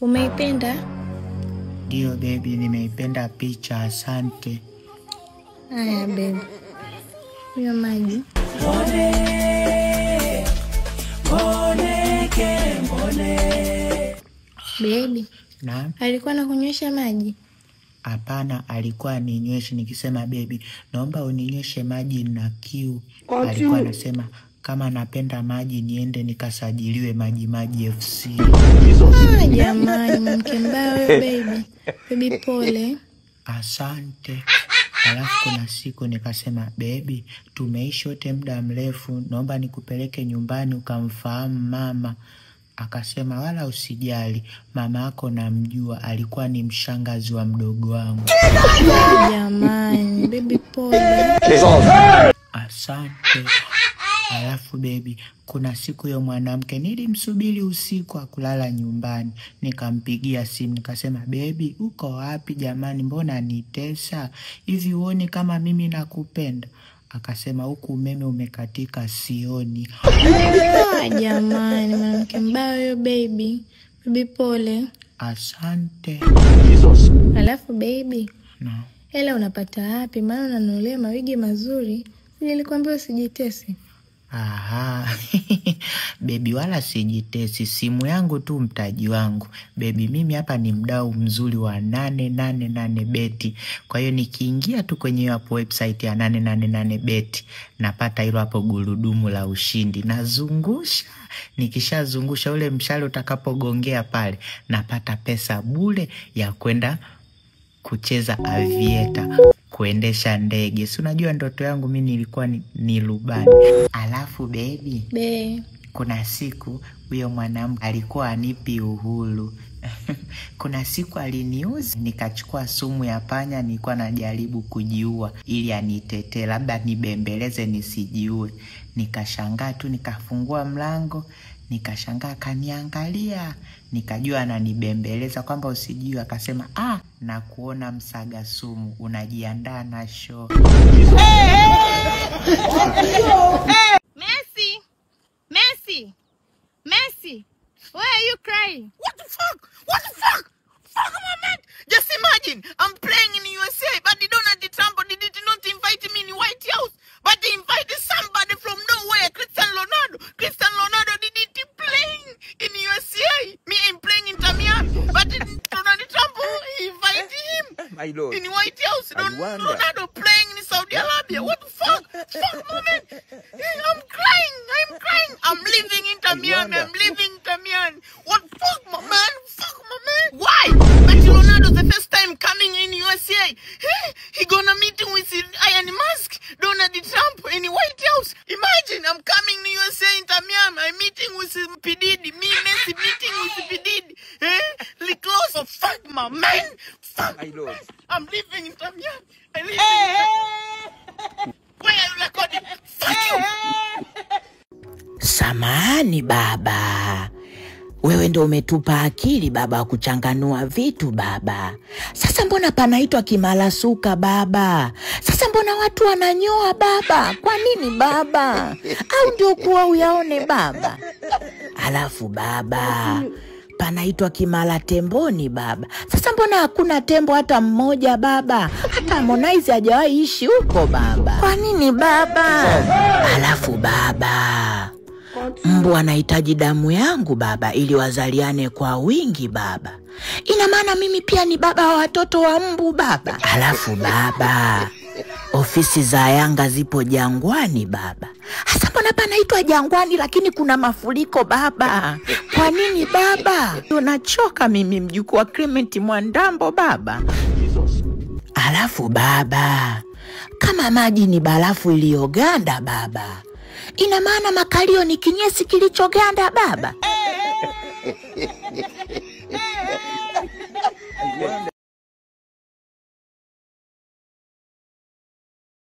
Umeipenda? Ndio baby, nimeipenda picha, asante. Haya baby. Kunywa maji. Baby. Na? Alikuwa anakunywesha maji? Hapana, alikuwa aninyweshe. Nikisema baby, naomba uninyweshe maji na kiu. Alikuwa anasema kama napenda maji niende nikasajiliwe Maji FC. Jamani, mke mbaya wewe baby. Baby pole. Asante. Alafu kuna siku nikasema baby, tumeishi wote muda mrefu, naomba nikupeleke nyumbani ukamfahamu mama. Akasema wala usijali, mama yako namjua, alikuwa ni mshangazi wa mdogo wangu. Jamani, baby pole. Asante. Alafu baby, kuna siku yo mwanamke nilimsubiri usiku akulala nyumbani, nikampigia simu nikasema baby, uko wapi jamani, mbona nitesa hivi, uone kama mimi nakupenda? Akasema huku umeme umekatika sioni. Jamani, mwanamke mbaya wewe baby. Baby pole. Asante. Alafu baby, No. hela unapata wapi? Maana unanunulia mawigi mazuri. Nilikwambia usijitese. Aha. Baby wala sijitesi, simu yangu tu mtaji wangu. Baby mimi hapa ni mdau mzuri wa 888 beti. Kwa hiyo nikiingia tu kwenye hapo website ya 888 beti, napata hilo hapo gurudumu la ushindi. Nazungusha, nikishazungusha ule mshale utakapogongea pale, napata pesa bure ya kwenda kucheza avieta, kuendesha ndege. Si unajua ndoto yangu mimi nilikuwa ni rubani. Alafu baby, kuna siku huyo mwanamke alikuwa anipi uhuru. Kuna siku aliniuzi, nikachukua sumu ya panya, nilikuwa najaribu kujiua ili anitetee, labda nibembeleze nisijiue. Nikashangaa tu, nikafungua mlango, nikashangaa kaniangalia, nikajua ananibembeleza kwamba usijue. Akasema na kuona msaga sumu, unajiandaa na show. Messi, why are you crying? What the fuck? Fuck my man. Just imagine, I'm playing in USA, but Donald Trump did not invite me in White House, but he invited somebody from nowhere, Cristiano Ronaldo did it playing in USA. Me, I'm playing in Miami, but Donald Trump, he invited him in White House. Ronaldo playing in Saudi Arabia. What the fuck? Fuck my man. I'm crying. I'm living in Miami. What fuck my man? Why? But Ronaldo the first time coming in USA, he gonna meeting with Elon Musk, Donald Trump in White House. Imagine I'm coming to USA in Miami. I'm meeting with P. Diddy. Me, Messi meeting with P. Diddy. Close. Oh, fuck my man. Fuck. I'm living in Miami. Where are you recording? Fuck you. Samahani baba, wewe ndo umetupa akili baba kuchanganua vitu baba. Sasa mbona panaitwa Kimalasuka baba? Sasa mbona watu wananyoa baba? Kwa nini baba? Au ndio kuwa uyaone baba? Alafu baba, panaitwa Kimala Temboni baba. Sasa mbona hakuna tembo hata mmoja baba? Hata Harmonize hajawahi ishi huko baba. Kwa nini baba? Alafu baba, mbu anahitaji damu yangu baba ili wazaliane kwa wingi baba. Ina maana mimi pia ni baba wa watoto wa mbu baba. Alafu baba, ofisi za Yanga zipo Jangwani baba. Hasa mbona panaitwa Jangwani lakini kuna mafuriko baba? Kwa nini baba? Unachoka mimi mjukuu wa Clement Mwandambo baba. Alafu baba, kama maji ni barafu iliyoganda baba, ina maana makalio ni kinyesi kilichoganda baba.